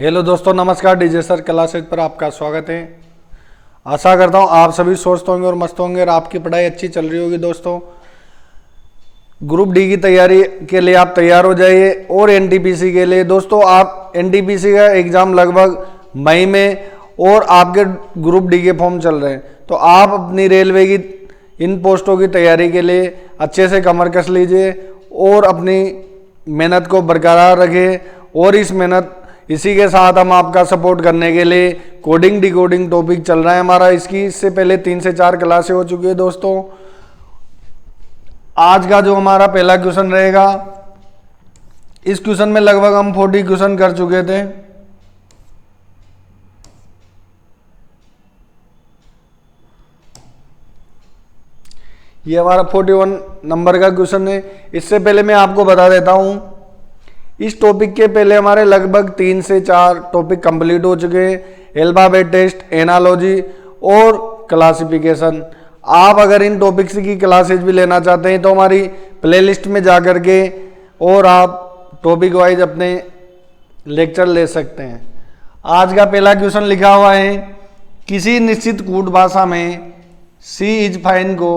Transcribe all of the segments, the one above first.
Hello दोस्तों, नमस्कार। DJ sir classes पर आपका स्वागत है। आशा करता हूँ आप सभी स्वस्थ होंगे और मस्त होंगे और आपकी पढ़ाई अच्छी चल रही होगी। दोस्तों, ग्रुप डी की तैयारी के लिए आप तैयार हो जाइए। और एनटीपीसी के लिए दोस्तों, आप एनटीपीसी का एग्ज़ाम लगभग मई में और आपके ग्रुप डी के फॉर्म चल रहे हैं, तो आप अपनी रेलवे की इन पोस्टों की तैयारी के लिए अच्छे से कमर कस लीजिए और अपनी मेहनत को बरकरार रखें। और इसी के साथ हम आपका सपोर्ट करने के लिए कोडिंग डिकोडिंग टॉपिक चल रहा है हमारा। इससे पहले 3 से 4 क्लासें हो चुकी है। दोस्तों, आज का जो हमारा पहला क्वेश्चन रहेगा, इस क्वेश्चन में लगभग हम 40 क्वेश्चन कर चुके थे। ये हमारा 41 नंबर का क्वेश्चन है। इससे पहले मैं आपको बता देता हूं, इस टॉपिक के पहले हमारे लगभग 3 से 4 टॉपिक कंप्लीट हो चुके हैं। अल्फाबेट टेस्ट, एनालॉजी और क्लासिफिकेशन। आप अगर इन टॉपिक्स की क्लासेज भी लेना चाहते हैं तो हमारी प्लेलिस्ट में जा कर के और आप टॉपिक वाइज अपने लेक्चर ले सकते हैं। आज का पहला क्वेश्चन लिखा हुआ है, किसी निश्चित कूट भाषा में सी इज फाइन को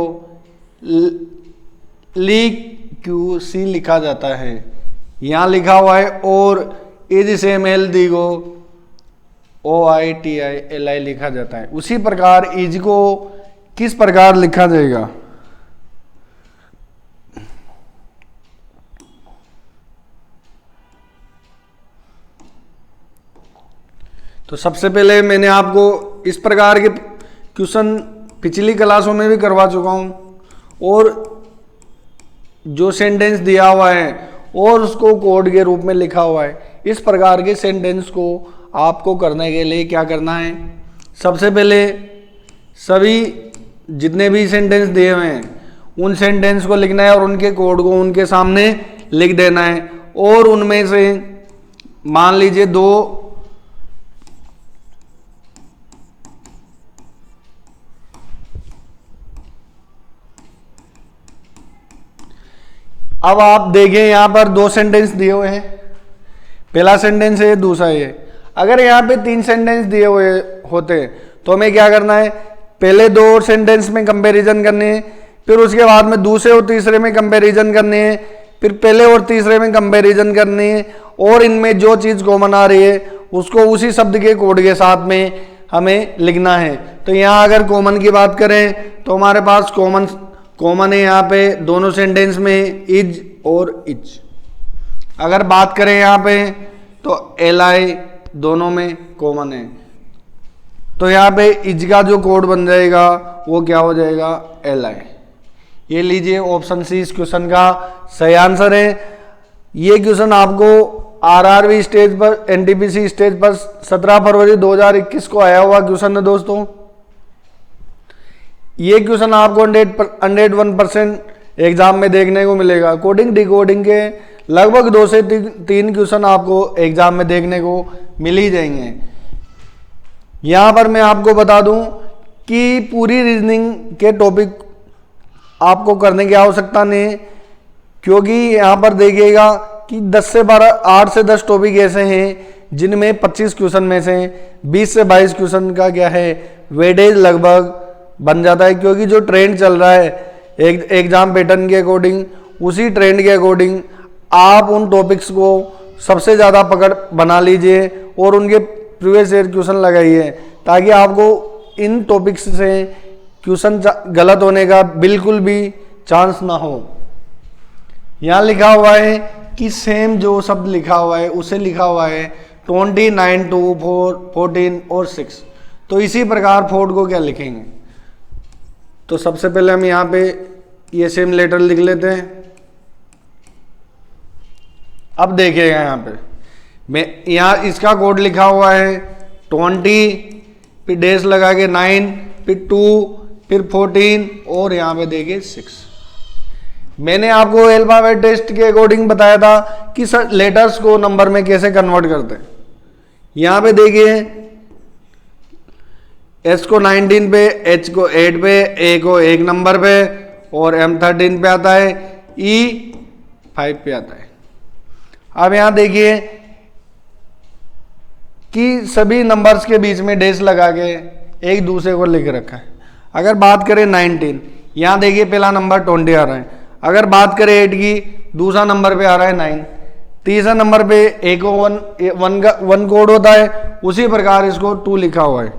ली क्यू सी लिखा जाता है। यहाँ लिखा हुआ है और इज सेम एल दी को OITI LI लिखा जाता है। उसी प्रकार इज को किस प्रकार लिखा जाएगा? तो सबसे पहले मैंने आपको इस प्रकार के क्वेश्चन पिछली क्लासों में भी करवा चुका हूं, और जो सेंटेंस दिया हुआ है और उसको कोड के रूप में लिखा हुआ है, इस प्रकार के सेंटेंस को आपको करने के लिए क्या करना है? सबसे पहले सभी जितने भी सेंटेंस दिए हुए हैं उन सेंटेंस को लिखना है और उनके कोड को उनके सामने लिख देना है। और उनमें से मान लीजिए 2 अब आप देखें, यहां पर 2 सेंटेंस दिए हुए हैं। पहला सेंटेंस है, दूसरा है। अगर यहां पे 3 सेंटेंस दिए हुए होते तो हमें क्या करना है? पहले 2 सेंटेंस में कंपैरिजन करने हैं, फिर उसके बाद में दूसरे और तीसरे में कंपैरिजन करने हैं, फिर पहले और तीसरे में कंपैरिजन करने हैं, और इनमें जो चीज़ कॉमन आ रही है उसको उसी शब्द के कोड के साथ में हमें लिखना है। तो यहाँ अगर कॉमन की बात करें तो हमारे पास कॉमन है यहाँ पे दोनों सेंटेंस में इज और इज। अगर बात करें यहाँ पे तो LI दोनों में कॉमन है, तो यहाँ पे इज का जो कोड बन जाएगा वो क्या हो जाएगा? LI। ये लीजिए, ऑप्शन सी इस क्वेश्चन का सही आंसर है। ये क्वेश्चन आपको RRB स्टेज पर, NTPC स्टेज पर 17 फरवरी 2021 को आया हुआ क्वेश्चन है। दोस्तों, ये क्वेश्चन आपको 101% एग्जाम में देखने को मिलेगा। कोडिंग डिकोडिंग के लगभग 2 से 3 क्वेश्चन आपको एग्जाम में देखने को मिल ही जाएंगे। यहाँ पर मैं आपको बता दूं कि पूरी रीजनिंग के टॉपिक आपको करने की आवश्यकता नहीं है, क्योंकि यहाँ पर देखिएगा कि 8 से 10 टॉपिक ऐसे हैं जिनमें 25 क्वेश्चन में से 20 से 22 क्वेश्चन का क्या है, वेटेज लगभग बन जाता है। क्योंकि जो ट्रेंड चल रहा है एग्जाम पैटर्न के अकॉर्डिंग, उसी ट्रेंड के अकॉर्डिंग आप उन टॉपिक्स को सबसे ज़्यादा पकड़ बना लीजिए और उनके प्रीवियस ईयर क्वेश्चन लगाइए, ताकि आपको इन टॉपिक्स से क्वेश्चन गलत होने का बिल्कुल भी चांस ना हो। यहाँ लिखा हुआ है कि सेम जो शब्द लिखा हुआ है उसे लिखा हुआ है 29, 2, 4, 14 और 6। तो इसी प्रकार 4 को क्या लिखेंगे? तो सबसे पहले हम यहाँ पे ये सेम लेटर लिख लेते हैं। अब देखिएगा, यहाँ पे मैं यहाँ इसका कोड लिखा हुआ है 20, फिर डैश लगा के 9, फिर 2, फिर 14 और यहाँ पे देखिए 6। मैंने आपको अल्फाबेट टेस्ट के अकॉर्डिंग बताया था कि लेटर्स को नंबर में कैसे कन्वर्ट करते हैं। यहाँ पे देखिए, S को 19 पे, H को 8 पे, A को 1 नंबर पे और M 13 पे आता है, E 5 पे आता है। अब यहां देखिए कि सभी नंबर्स के बीच में डैश लगा के एक दूसरे को लिख रखा है। अगर बात करें 19, यहाँ देखिए पहला नंबर 20 आ रहा है। अगर बात करें 8 की, दूसरा नंबर पे आ रहा है 9, तीसरा नंबर पे एक वन कोड होता है, उसी प्रकार इसको 2 लिखा हुआ है।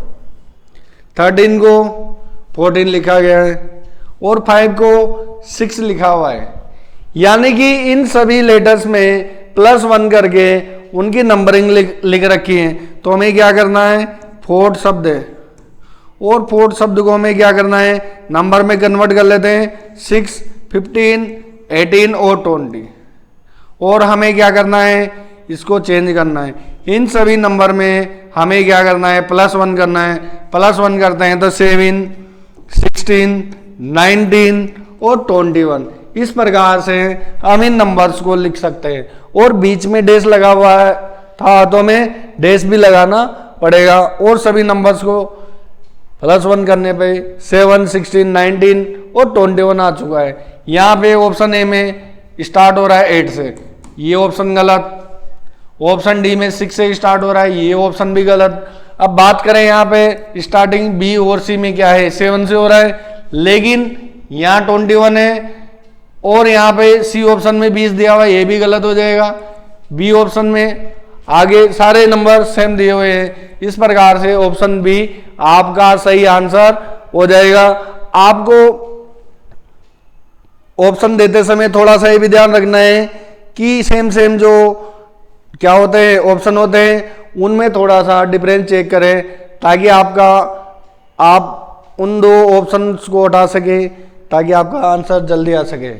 13 को 14 लिखा गया है और 5 को 6 लिखा हुआ है। यानी कि इन सभी लेटर्स में +1 करके उनकी नंबरिंग लिख रखी है। तो हमें क्या करना है, फोर्थ शब्द है और फोर्थ शब्द को हमें क्या करना है, नंबर में कन्वर्ट कर लेते हैं। 6, 15, 18 और 20। और हमें क्या करना है, इसको चेंज करना है। इन सभी नंबर में हमें क्या करना है, +1 करना है। +1 करते हैं तो 7, 16, 19 और 21। इस प्रकार से हम इन नंबर्स को लिख सकते हैं। और बीच में डैश लगा हुआ है था तो हमें डैश भी लगाना पड़ेगा। और सभी नंबर्स को +1 करने पे 7, 16, 19 और 21 आ चुका है। यहाँ पे ऑप्शन ए में स्टार्ट हो रहा है 8 से, ये ऑप्शन गलत। ऑप्शन डी में 6 से स्टार्ट हो रहा है, ये ऑप्शन भी गलत। अब बात करें यहाँ पे स्टार्टिंग बी और सी में क्या है, 7 से हो रहा है, लेकिन यहाँ 21 है और यहाँ पे सी ऑप्शन में 20 दिया हुआ है, ये भी गलत हो जाएगा। बी ऑप्शन में आगे सारे नंबर सेम दिए हुए हैं। इस प्रकार से ऑप्शन बी आपका सही आंसर हो जाएगा। आपको ऑप्शन देते समय थोड़ा सा ये भी ध्यान रखना है कि सेम जो क्या होते हैं ऑप्शन होते हैं उनमें थोड़ा सा डिफरेंस चेक करें, ताकि आप उन 2 ऑप्शंस को हटा सके, ताकि आपका आंसर जल्दी आ सके।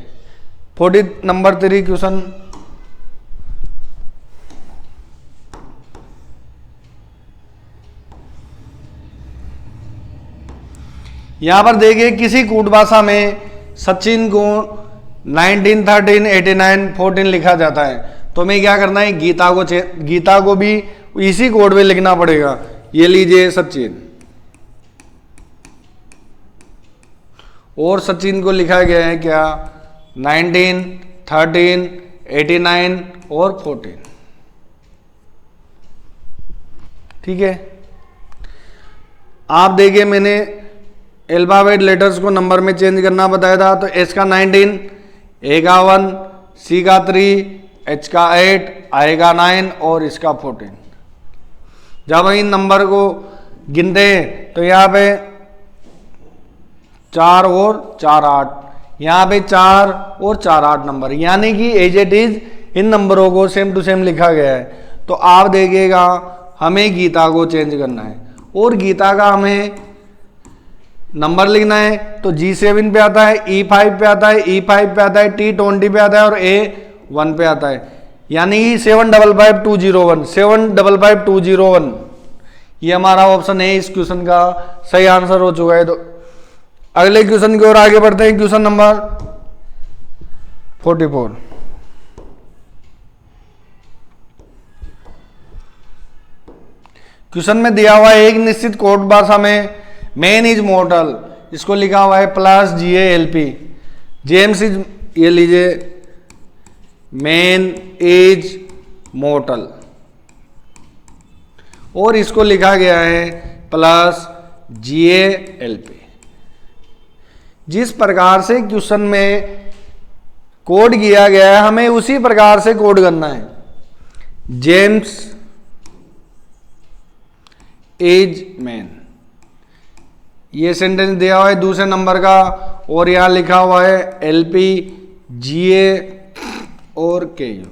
40 नंबर 3 क्वेश्चन, यहां पर देखिए किसी कूट भाषा में सचिन को 19, 13, 89, 14 लिखा जाता है। तो हमें क्या करना है, गीता को भी इसी कोड में लिखना पड़ेगा। ये लीजिए सचिन, और सचिन को लिखा गया है क्या, 19, 13, 89 और 14। ठीक है। आप देखिए मैंने अल्फाबेट लेटर्स को नंबर में चेंज करना बताया था। तो एस का 19, ए का 1, सी का 3, एच का 8, आई का 9 और इसका 14। जब इन नंबर को गिनते हैं तो यहाँ पे 4 और 4 8, यहाँ पे 4 और 4 8 नंबर, यानी कि एज इट इज इन नंबरों को सेम टू सेम लिखा गया है। तो आप देखिएगा हमें गीता को चेंज करना है और गीता का हमें नंबर लिखना है। तो G7 पे आता है, E5 पे आता है, E5 पे आता है, T20 पे आता है और A1 पे आता है, यानी 755201, 755201 ये हमारा ऑप्शन है। इस क्वेश्चन का सही आंसर हो चुका है। तो अगले क्वेश्चन की ओर आगे बढ़ते हैं। Question number 44। क्वेश्चन में दिया हुआ है एक निश्चित कोड भाषा में मैन इज मॉर्टल, इसको लिखा हुआ है +GALP। जेम्स इज, ये लीजिए मैन इज मॉर्टल, और इसको लिखा गया है +GALP। जिस प्रकार से क्वेश्चन में कोड किया गया है हमें उसी प्रकार से कोड करना है। जेम्स इज मैन, ये सेंटेंस दिया हुआ है दूसरे नंबर का, और यहां लिखा हुआ है LP, GA और KU।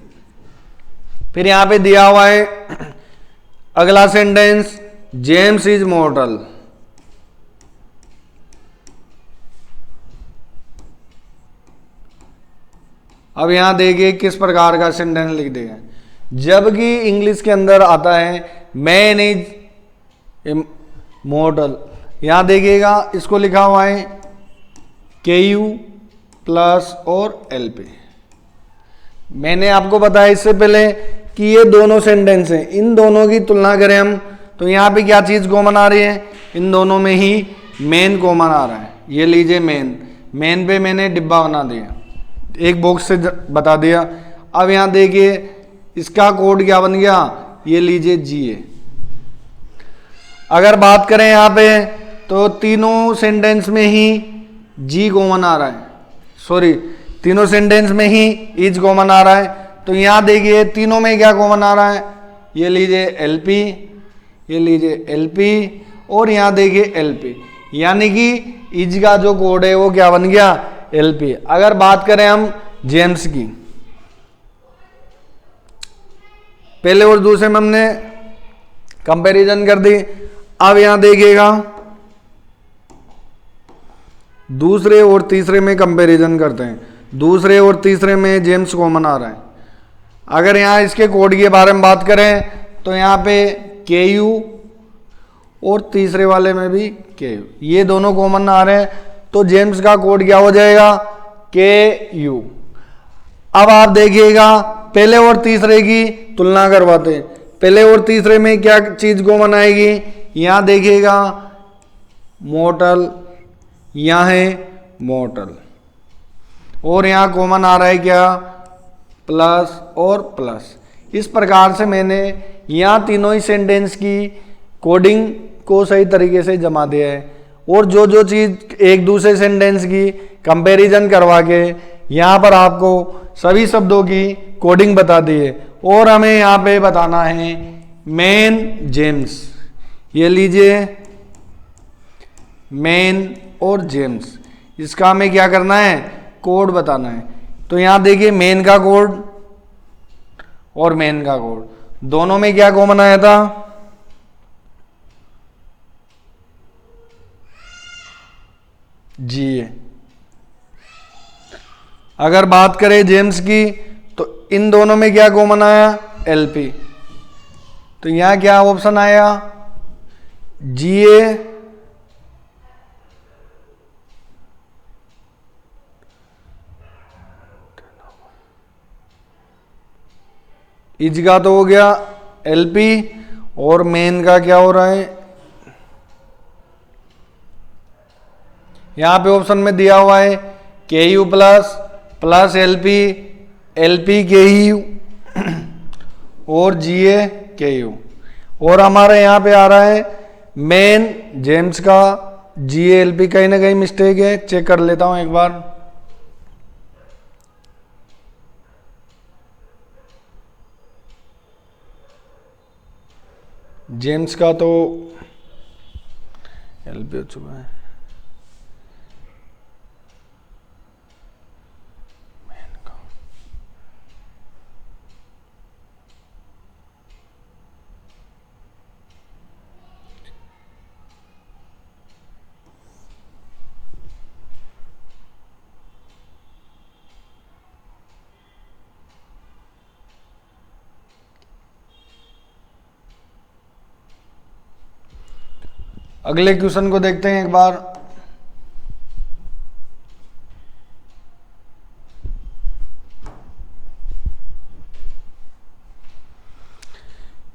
फिर यहां पे दिया हुआ है अगला सेंटेंस, जेम्स इज मॉर्टल। अब यहां देखिए किस प्रकार का सेंटेंस लिख देगा। जबकि इंग्लिश के अंदर आता है मैन इज मॉर्टल, यहां देखिएगा इसको लिखा हुआ है KU प्लस और LP। मैंने आपको बताया इससे पहले कि ये दोनों सेंटेंस हैं, इन दोनों की तुलना करें हम तो यहाँ पे क्या चीज़ कॉमन आ रही है, इन दोनों में ही मेन कॉमन आ रहा है। ये लीजिए मेन पे मैंने डिब्बा बना दिया, एक बॉक्स से बता दिया। अब यहाँ देखिए इसका कोड क्या बन गया, ये लीजिए GA। अगर बात करें यहाँ पे तो तीनों सेंटेंस में ही जी कॉमन आ रहा है, सॉरी तीनों सेंटेंस में ही इज कॉमन आ रहा है। तो यहाँ देखिए तीनों में क्या कॉमन आ रहा है, ये लीजिए एलपी, ये लीजिए एलपी और यहाँ देखिए एलपी, यानी कि इज का जो कोड है वो क्या बन गया, एलपी। अगर बात करें हम जेम्स की, पहले और दूसरे में हमने कंपैरिजन कर दी। अब यहां देखिएगा दूसरे और तीसरे में कंपैरिजन करते हैं। दूसरे और तीसरे में जेम्स कॉमन आ रहा है। अगर यहां इसके कोड के बारे में बात करें तो यहां पे के यू और तीसरे वाले में भी के यू, ये दोनों कॉमन आ रहे हैं। तो जेम्स का कोड क्या हो जाएगा, के यू। अब आप देखिएगा पहले और तीसरे की तुलना करवाते हैं। पहले और तीसरे में क्या चीज कॉमन आएगी, यहां देखिएगा मोटल, यहां है मोटल, और यहां कॉमन आ रहा है क्या, प्लस और प्लस। इस प्रकार से मैंने यहां तीनों ही सेंटेंस की कोडिंग को सही तरीके से जमा दिया है। और जो जो चीज एक दूसरे सेंटेंस की कंपैरिजन करवा के यहाँ पर आपको सभी शब्दों की कोडिंग बता दी है। और हमें यहाँ पे बताना है मेन जेम्स, ये लीजिए मेन और जेम्स, इसका हमें क्या करना है, कोड बताना है। तो यहाँ देखिए मेन का कोड और मेन का कोड दोनों में क्या कॉमन आया था, जी। अगर बात करें जेम्स की तो इन दोनों में क्या कॉमन आया, एलपी। तो यहां क्या ऑप्शन आया, जीए इज का तो हो गया एलपी, और मेन का क्या हो रहा है, यहां पे ऑप्शन में दिया हुआ है के you plus plus LP, LP के यू और जीए के यू। और हमारे यहां पे आ रहा है मेन जेम्स का जीए एलपी, कहीं ना कहीं मिस्टेक है, चेक कर लेता हूं एक बार। जेम्स का तो एलपी हो चुका है, अगले क्वेश्चन को देखते हैं एक बार।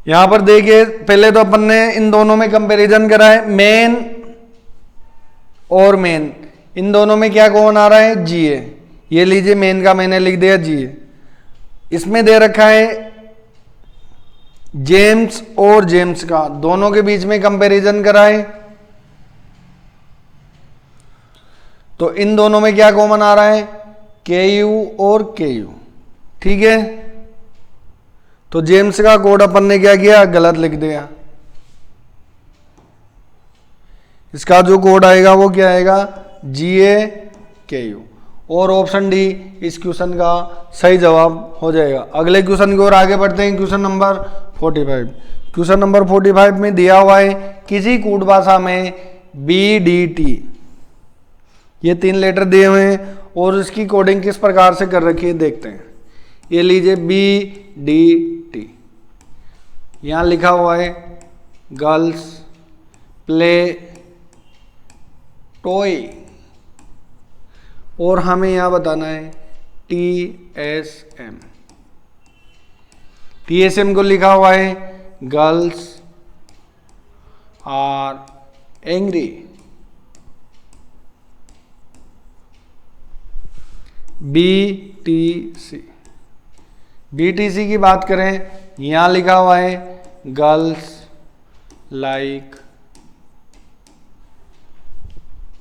यहां पर देखिए पहले तो अपन ने इन दोनों में कंपैरिजन करा है, मेन और मेन, इन दोनों में क्या कौन आ रहा है, जीए। ये लीजिए मेन का मैंने लिख दिया जीए। इसमें दे रखा है जेम्स और जेम्स का, दोनों के बीच में कंपैरिजन कराए तो इन दोनों में क्या कॉमन आ रहा है, के यू और के यू, ठीक है। तो जेम्स का कोड अपन ने क्या किया, गलत लिख दिया। इसका जो कोड आएगा वो क्या आएगा, जीए के यू, और ऑप्शन डी इस क्वेश्चन का सही जवाब हो जाएगा। अगले क्वेश्चन की ओर आगे बढ़ते हैं। Question number 45। क्वेश्चन नंबर 45 में दिया हुआ है किसी कूट भाषा में बी डी टी, ये 3 लेटर दिए हुए हैं और इसकी कोडिंग किस प्रकार से कर रखी है देखते हैं। ये लीजिए बी डी टी, यहां लिखा हुआ है गर्ल्स प्ले टॉय, और हमें यहां बताना है TSM। TSM को लिखा हुआ है girls are angry. BTC, BTC की बात करें, यहां लिखा हुआ है गर्ल्स लाइक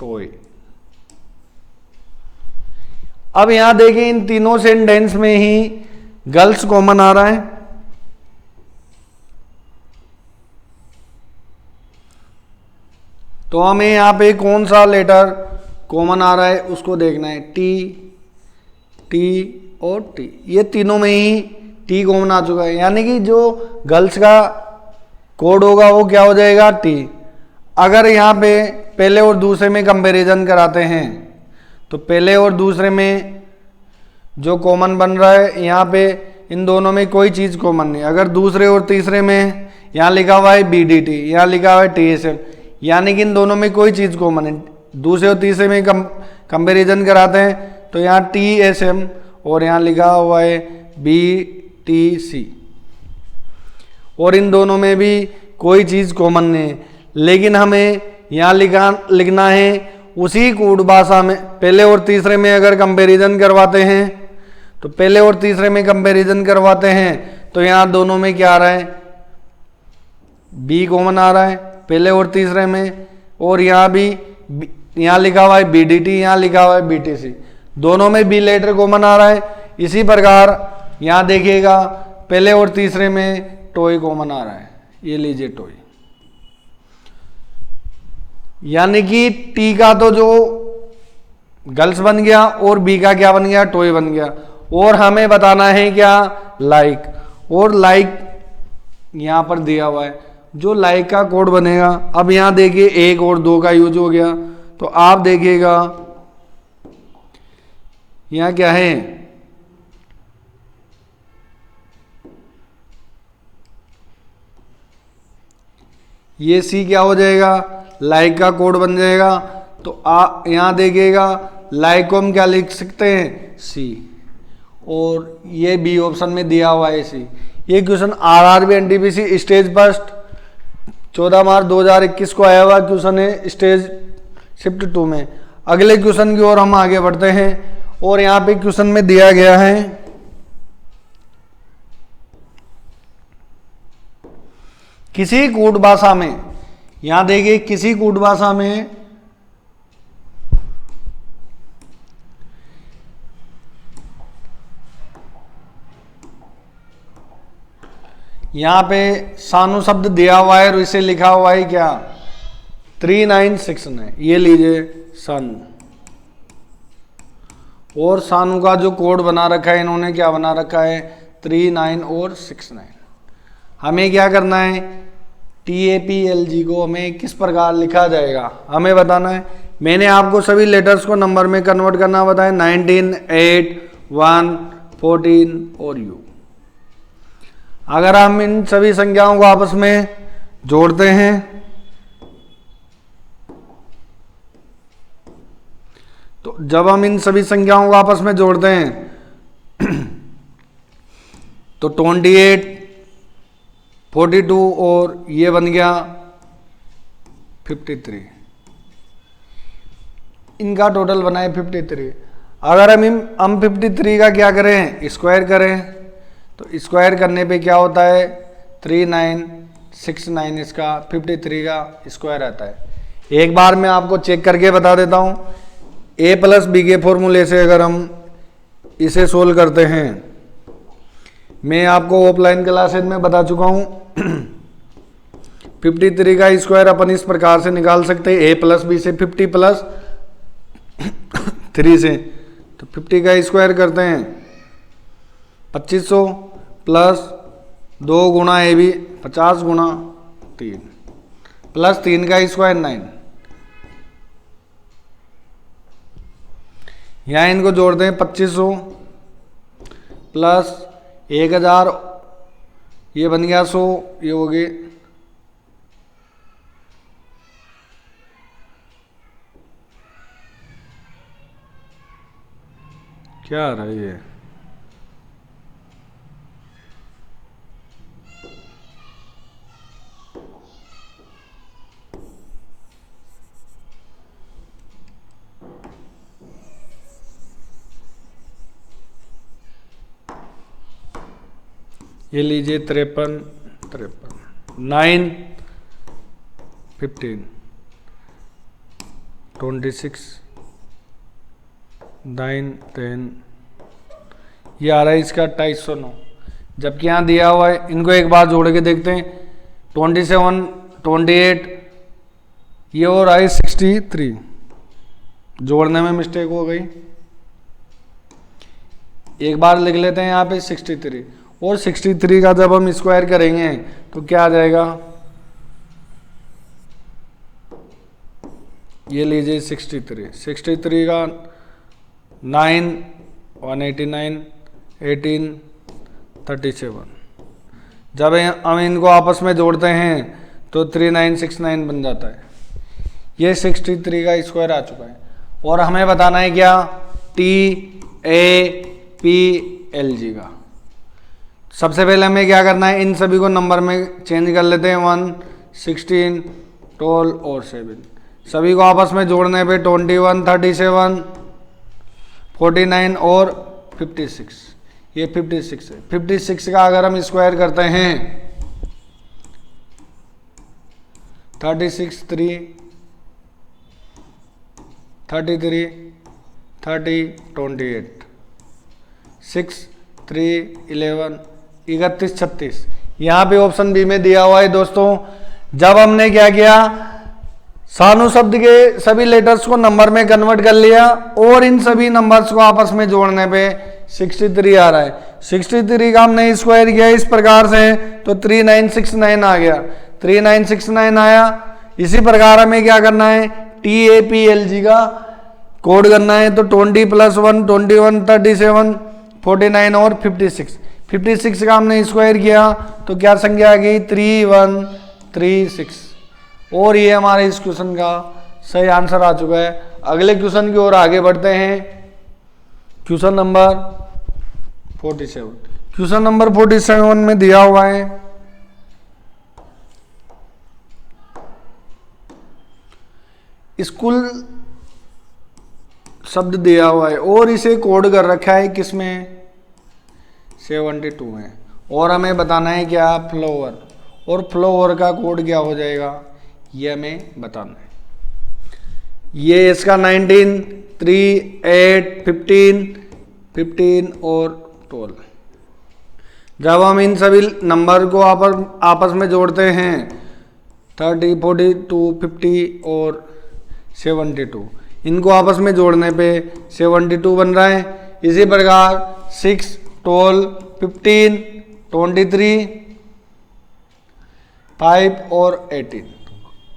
टॉय। अब यहां देखिए इन तीनों सेंटेंस में ही गर्ल्स कॉमन आ रहा है, तो हमें यहां पे कौन सा लेटर कॉमन आ रहा है उसको देखना है। टी, टी और टी, ये तीनों में ही टी कॉमन आ चुका है, यानी कि जो गर्ल्स का कोड होगा वो क्या हो जाएगा, टी। अगर यहाँ पे पहले और दूसरे में कंपैरिजन कराते हैं तो पहले और दूसरे में जो कॉमन बन रहा है, यहाँ पे इन दोनों में कोई चीज़ कॉमन नहीं। अगर दूसरे और तीसरे में यहाँ लिखा हुआ है BDT, यहाँ लिखा हुआ है TSM, यानी कि इन दोनों में कोई चीज़ कॉमन है। दूसरे और तीसरे में कंपैरिजन कराते हैं तो यहाँ TSM और यहाँ लिखा हुआ है BTC, और इन दोनों में भी कोई चीज़ कॉमन नहीं है। लेकिन हमें यहाँ लिखना है उसी कोड भाषा में। पहले और तीसरे में अगर कंपैरिजन करवाते हैं तो पहले और तीसरे में कंपैरिजन करवाते हैं तो यहाँ दोनों में क्या आ रहा है, बी कॉमन आ रहा है पहले और तीसरे में, और यहाँ भी यहाँ लिखा हुआ है BDT, यहाँ लिखा हुआ है BTC, दोनों में बी लेटर कॉमन आ रहा है। इसी प्रकार यहाँ देखिएगा पहले और तीसरे में टॉय कॉमन आ रहा है, ये लीजिए टॉय, यानी कि टी का तो जो गर्ल्स बन गया और बी का क्या बन गया, टॉय बन गया। और हमें बताना है क्या, लाइक, और लाइक यहां पर दिया हुआ है जो लाइक का कोड बनेगा। अब यहां देखिए 1 और 2 का यूज हो गया, तो आप देखिएगा यहां क्या है, ये सी क्या हो जाएगा, लाइक का कोड बन जाएगा। तो आप यहां देखिएगा लाइक को हम क्या लिख सकते हैं, सी, और ये बी ऑप्शन में दिया हुआ है सी। ये question RRB NTPC stage first 14 मार्च 2021 को आया हुआ क्वेश्चन है, स्टेज शिफ्ट 2 में। अगले क्वेश्चन की ओर हम आगे बढ़ते हैं, और यहाँ पे क्वेश्चन में दिया गया है किसी कूट भाषा में, यहां देखिए किसी कूट भाषा में यहां पे सानु शब्द दिया हुआ है और इसे लिखा हुआ है क्या, 3969, ये लीजिए सानु, और सानु का जो कोड बना रखा है इन्होंने क्या बना रखा है, 39 और 69। हमें क्या करना है, TAPLG को हमें किस प्रकार लिखा जाएगा हमें बताना है। मैंने आपको सभी लेटर्स को नंबर में कन्वर्ट करना बताया, 19, 8, 1, 14 और U। अगर हम इन सभी संख्याओं को आपस में जोड़ते हैं तो जब हम इन सभी संख्याओं को आपस में जोड़ते हैं तो 28, 42 और ये बन गया 53, इनका टोटल बना है 53। अगर हम 53 का क्या करें, स्क्वायर करें, तो स्क्वायर करने पे क्या होता है, 3969, इसका 53 का स्क्वायर आता है। एक बार मैं आपको चेक करके बता देता हूँ, A+B के फॉर्मूले से अगर हम इसे सोल्व करते हैं, मैं आपको ऑफलाइन क्लासेज में बता चुका हूँ 53 का स्क्वायर अपन इस प्रकार से निकाल सकते हैं, A+B से 50 प्लस 3 से, तो 50 का स्क्वायर करते हैं 2500 प्लस 2 गुना AB 50 गुना 3 प्लस 3 का स्क्वायर 9, यहाँ इनको जोड़ते हैं 2500 प्लस 1000, ये बन गया 100, ये हो गए क्या आ रहा है ये, ये लीजिए 53, 9, 15, 26, 9, 10, ये आ रहा है इसका 2809। जबकि यहाँ दिया हुआ है, इनको एक बार जोड़ के देखते हैं। 27, 28, ये हो रहा है 63। जोड़ने में मिस्टेक हो गई, एक बार लिख लेते हैं यहाँ पे 63। और 63 का जब हम स्क्वायर करेंगे तो क्या आ जाएगा, ये लीजिए 63 का 9, 189, 18, 37। जब हम इनको आपस में जोड़ते हैं तो 3969 बन जाता है। ये 63 का स्क्वायर आ चुका है। और हमें बताना है क्या, TAPLG का। सबसे पहले हमें क्या करना है, इन सभी को नंबर में चेंज कर लेते हैं। 1, 16, 12 और 7, सभी को आपस में जोड़ने पे 21, 37, 49 और 56, ये 56 है। 56 का अगर हम स्क्वायर करते हैं 36, 3, 33, 30, 28, 6, 3, 11, 31, 36। यहाँ पे ऑप्शन बी में दिया हुआ है दोस्तों। जब हमने क्या किया, सानु शब्द के सभी लेटर्स को नंबर में कन्वर्ट कर लिया और इन सभी नंबर्स को आपस में जोड़ने पे 63 आ रहा है। 63 का हमने स्क्वायर किया इस प्रकार से तो 3969 आ गया। 3969 आया। इसी प्रकार हमें क्या करना है, TAPLG का कोड करना है। तो 20 + 1, 21, 37, 49 और 56। 56 का हमने स्क्वायर किया तो क्या संख्या आ गई, 3136। और ये हमारे इस क्वेश्चन का सही आंसर आ चुका है। अगले क्वेश्चन की ओर आगे बढ़ते हैं। Question number 47। क्वेश्चन नंबर 47 में दिया हुआ है, स्कूल शब्द दिया हुआ है और इसे कोड कर रखा है किसमें, 72 में। और हमें बताना है क्या, फ्लावर। और फ्लावर का कोड क्या हो जाएगा, ये हमें बताना है। ये इसका 19, 3, 8, 15, 15 और 12। जब हम इन सभी नंबर को आपस में जोड़ते हैं 30, 42, 50 और 72, इनको आपस में जोड़ने पे 72 बन रहा है। इसी प्रकार 6, 12, 15, 23, 5 और 18,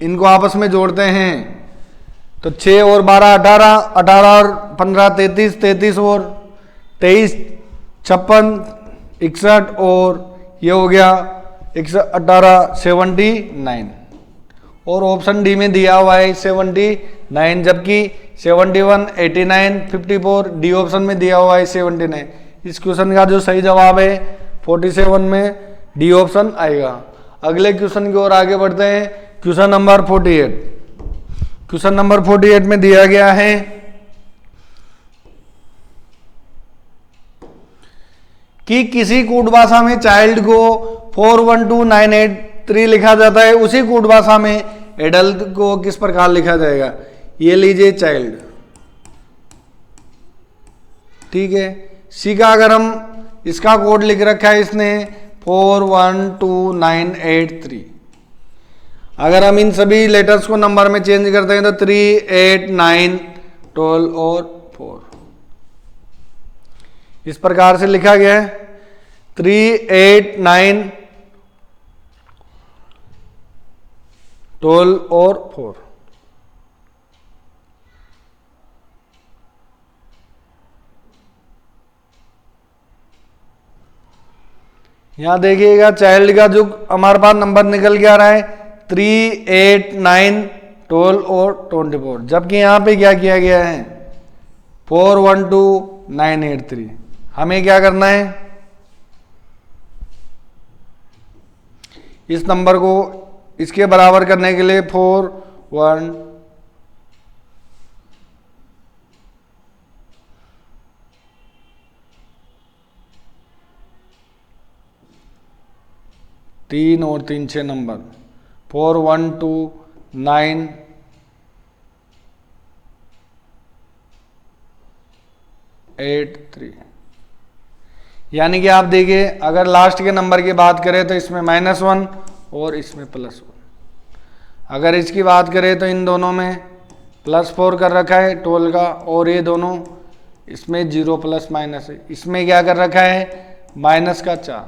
इनको आपस में जोड़ते हैं तो 6 और 12 18, 18 और 15 33, 33 और 23 56, 61 और ये हो गया 18 79। और ऑप्शन डी में दिया हुआ है 79, जबकि 71, 89, 54 डी ऑप्शन में दिया हुआ है 79। इस क्वेश्चन का जो सही जवाब है 47 में डी ऑप्शन आएगा। अगले क्वेश्चन की ओर आगे बढ़ते हैं। Question number 48। क्वेश्चन नंबर 48 में दिया गया है, कि किसी कूट भाषा में चाइल्ड को 412983 लिखा जाता है, उसी कूट भाषा में एडल्ट को किस प्रकार लिखा जाएगा। ये लीजिए चाइल्ड, ठीक है। सी का अगर हम इसका कोड लिख रखा है इसने 412983, अगर हम इन सभी लेटर्स को नंबर में चेंज करते हैं तो 3, 8, 9, 12 और 4 इस प्रकार से लिखा गया है। 3, 8, 9, 12 और 4। यहां देखिएगा चाइल्ड का जो हमारे पास नंबर निकल के आ रहा है 3, 8, 9, 12 और 24, जबकि यहां पे क्या किया गया है 412983। हमें क्या करना है, इस नंबर को इसके बराबर करने के लिए 4, 1, 3 और 3 6 नंबर 4, 1, 2, 9 83। यानी कि आप देखिए, अगर लास्ट के नंबर की बात करें तो इसमें -1 और इसमें +1। अगर इसकी बात करें तो इन दोनों में +4 कर रखा है 12 का, और ये दोनों इसमें 0 प्लस माइनस है, इसमें क्या कर रखा है -4।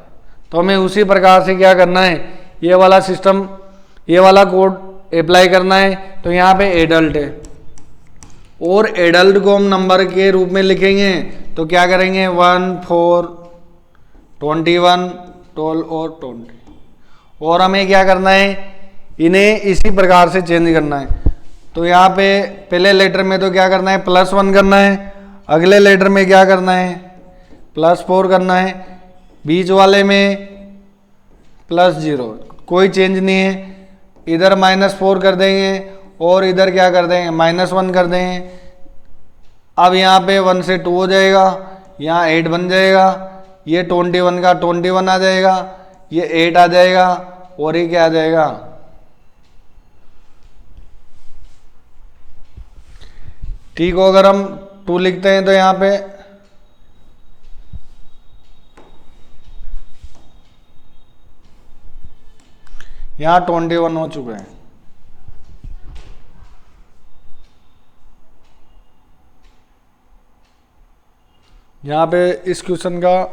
तो हमें उसी प्रकार से क्या करना है, ये वाला सिस्टम, ये वाला कोड अप्लाई करना है। तो यहाँ पे एडल्ट है, और एडल्ट को हम नंबर के रूप में लिखेंगे तो क्या करेंगे 1 4 21 12 और 20। और हमें क्या करना है, इन्हें इसी प्रकार से चेंज करना है। तो यहाँ पे पहले लेटर में तो क्या करना है +1 करना है, अगले लेटर में क्या करना है +4 करना है, बीच वाले में +0, कोई चेंज नहीं है। इधर -4 कर देंगे और इधर क्या कर देंगे -1 कर देंगे। अब यहाँ पे 1 से 2 हो जाएगा, यहाँ 8 बन जाएगा, ये 21 का 21 आ जाएगा, ये 8 आ जाएगा, और ये क्या आ जाएगा ठीक हो। अगर हम 2 लिखते हैं तो यहाँ पे यहाँ 21 हो चुके हैं। यहाँ पे इस क्वेश्चन का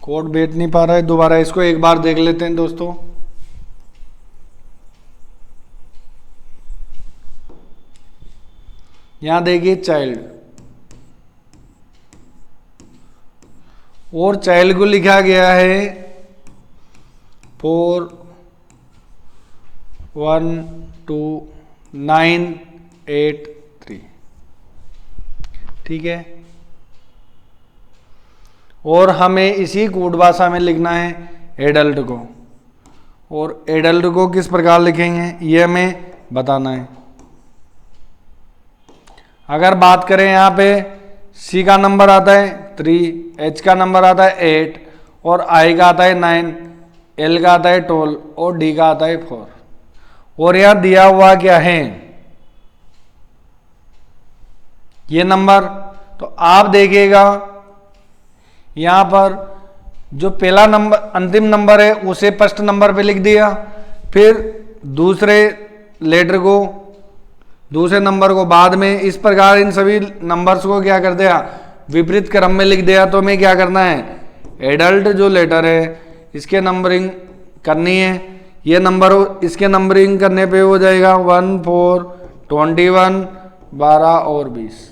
कोड बैठ नहीं पा रहा है, दोबारा इसको एक बार देख लेते हैं दोस्तों। यहाँ देखिए चाइल्ड, और चाइल्ड को लिखा गया है 4 1 2 9 8 3, ठीक है। और हमें इसी कोड भाषा में लिखना है एडल्ट को, और एडल्ट को किस प्रकार लिखेंगे ये हमें बताना है। अगर बात करें यहाँ पे C का नंबर आता है 3, H का नंबर आता है 8, और I का आता है 9, L का आता है 12 और D का आता है 4। और यहाँ दिया हुआ क्या है ये नंबर, तो आप देखिएगा यहाँ पर जो पहला नंबर अंतिम नंबर है उसे फर्स्ट नंबर पे लिख दिया, फिर दूसरे लेटर को दूसरे नंबर को बाद में, इस प्रकार इन सभी नंबर्स को क्या कर दिया विपरीत क्रम में लिख दिया। तो हमें क्या करना है एडल्ट जो लेटर है इसके नंबरिंग करनी है। ये नंबर इसके नंबरिंग करने पे हो जाएगा 1 4 21 12 और 20।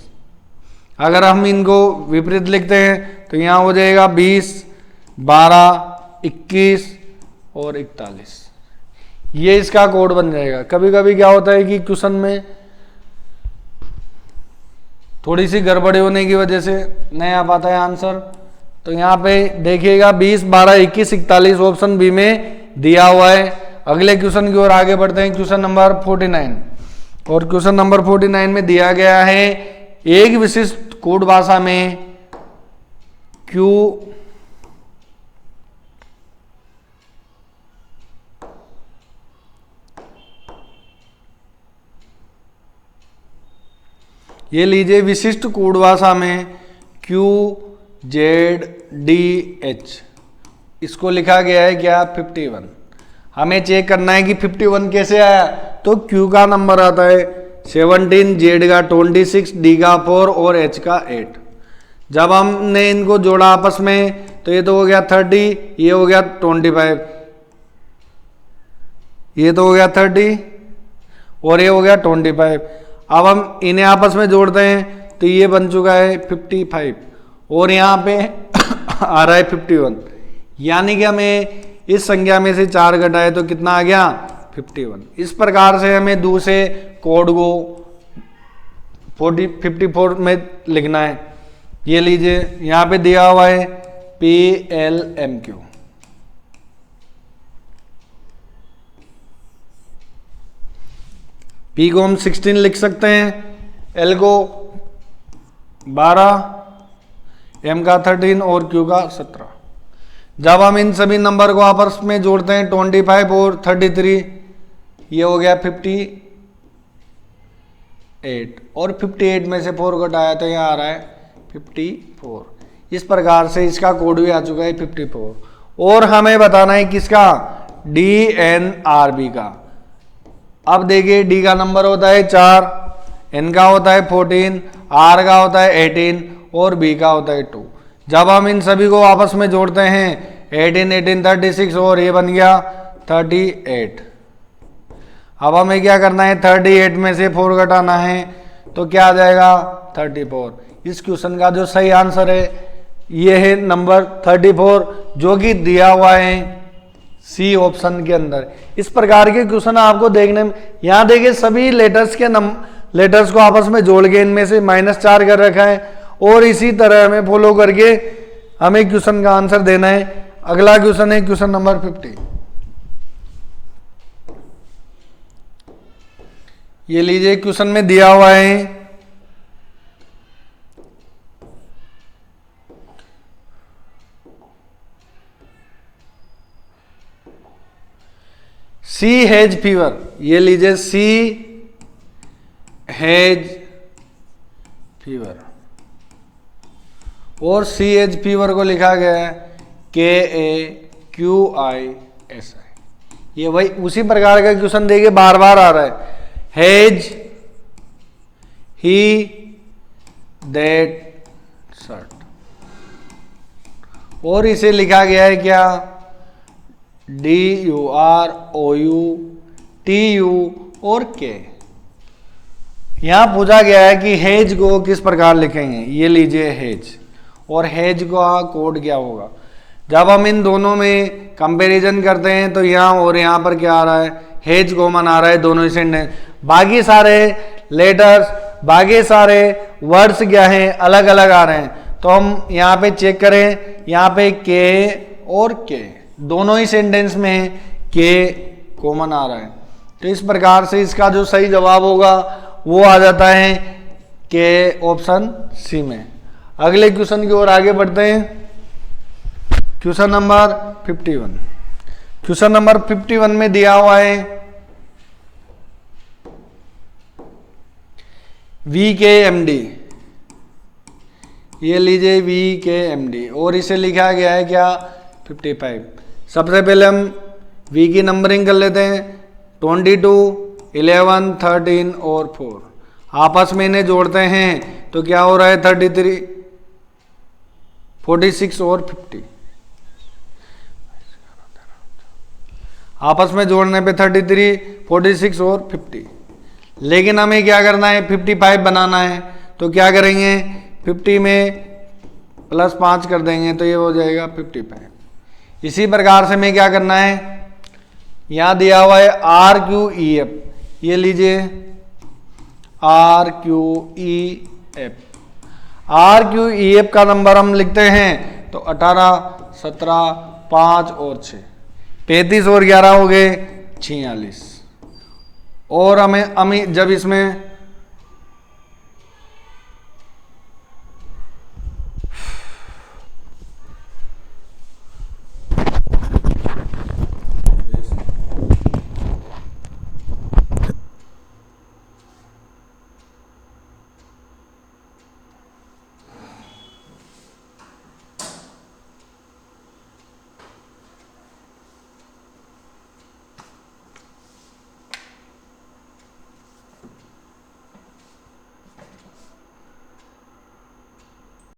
अगर हम इनको विपरीत लिखते हैं तो यहाँ हो जाएगा 20 12 21 और 41। ये इसका कोड बन जाएगा। कभी कभी क्या होता है कि क्वेश्चन में थोड़ी सी गड़बड़ी होने की वजह से नहीं आ पाता है आंसर, तो यहाँ पे देखिएगा 20 12 21 41 ऑप्शन बी में दिया हुआ है। अगले क्वेश्चन की ओर आगे बढ़ते हैं, क्वेश्चन नंबर 49। और क्वेश्चन नंबर 49 में दिया गया है एक विशिष्ट कोड भाषा में क्यू ये लीजिए विशिष्ट कोड भाषा में QZDH, इसको लिखा गया है क्या 51। हमें चेक करना है कि 51 कैसे आया, तो Q का नंबर आता है 17, Z का 26, D का 4 और H का 8। जब हमने इनको जोड़ा आपस में तो ये तो हो गया 30, ये हो गया 25, ये तो हो गया 30 और ये हो गया 25। अब हम इन्हें आपस में जोड़ते हैं तो ये बन चुका है 55 और यहाँ पे आ रहा है 51। यानी कि हमें इस संख्या में से 4 घटाए तो कितना आ गया 51। इस प्रकार से हमें दूसरे कोड को 54 में लिखना है। ये लीजिए यहाँ पे दिया हुआ है PLMQ। P को हम 16 लिख सकते हैं, L को 12, M का 13 और Q का 17। जब हम इन सभी नंबर को आपस में जोड़ते हैं 25 और 33, ये हो गया 50 8 और 58 में से 4 घटाया तो यहाँ आ रहा है 54। इस प्रकार से इसका कोड भी आ चुका है 54। और हमें बताना है किसका, DNRB का। अब देखिए डी का नंबर होता है 4, N का होता है 14, R का होता है 18 और B का होता है 2। जब हम इन सभी को आपस में जोड़ते हैं 18 18 36 और ये बन गया 38। अब हमें क्या करना है, 38 में से 4 घटाना है तो क्या आ जाएगा 34। इस क्वेश्चन का जो सही आंसर है ये है नंबर 34, जो कि दिया हुआ है सी ऑप्शन के अंदर। इस प्रकार के क्वेश्चन आपको देखने में, यहाँ देखिए सभी लेटर्स के लेटर्स को आपस में जोड़ के इनमें से -4 कर रखा है और इसी तरह हमें फॉलो करके हमें क्वेश्चन का आंसर देना है। अगला क्वेश्चन है क्वेश्चन नंबर 50। ये लीजिए क्वेश्चन में दिया हुआ है सी हैज फीवर। ये लीजिए सी हैज फीवर और सी हैज फीवर को लिखा गया है KAQISI। ये वही उसी प्रकार का क्वेश्चन देखिए बार बार आ रहा है, हैज ही दैट शर्ट, और इसे लिखा गया है क्या, DUROUTU और K। यहां पूछा गया है कि हेज को किस प्रकार लिखेंगे। ये लीजिए हेज, और हेज का कोड क्या होगा। जब हम इन दोनों में कंपैरिजन करते हैं तो यहाँ और यहाँ पर क्या आ रहा है, हेज कॉमन आ रहा है दोनों ही सेंटेंस। बाकी सारे लेटर्स, बाकी सारे वर्ड्स क्या हैं, अलग अलग आ रहे हैं। तो हम यहाँ पे चेक करें, यहाँ पे के और के दोनों ही सेंटेंस में के कॉमन आ रहा है। तो इस प्रकार से इसका जो सही जवाब होगा वो आ जाता है के ऑप्शन सी में। अगले क्वेश्चन की ओर आगे बढ़ते हैं। Question number 51। क्वेश्चन नंबर 51 में दिया हुआ है VKMD। ये लीजिए VKMD और इसे लिखा गया है क्या 55। सबसे पहले हम V की नंबरिंग कर लेते हैं, 22, 11, 13 और 4। आपस में इन्हें जोड़ते हैं तो क्या हो रहा है 33, 46 और 50। आपस में जोड़ने पे 33, 46 और 50। लेकिन हमें क्या करना है 55 बनाना है। तो क्या करेंगे 50 में +5 कर देंगे तो ये हो जाएगा 55। इसी प्रकार से हमें क्या करना है, यहां दिया हुआ है RQEF। ये लीजिए RQEF। RQEF का नंबर हम लिखते हैं तो 18, 17, 5 और 6, 35 और 11 हो गए 46। और हमें जब इसमें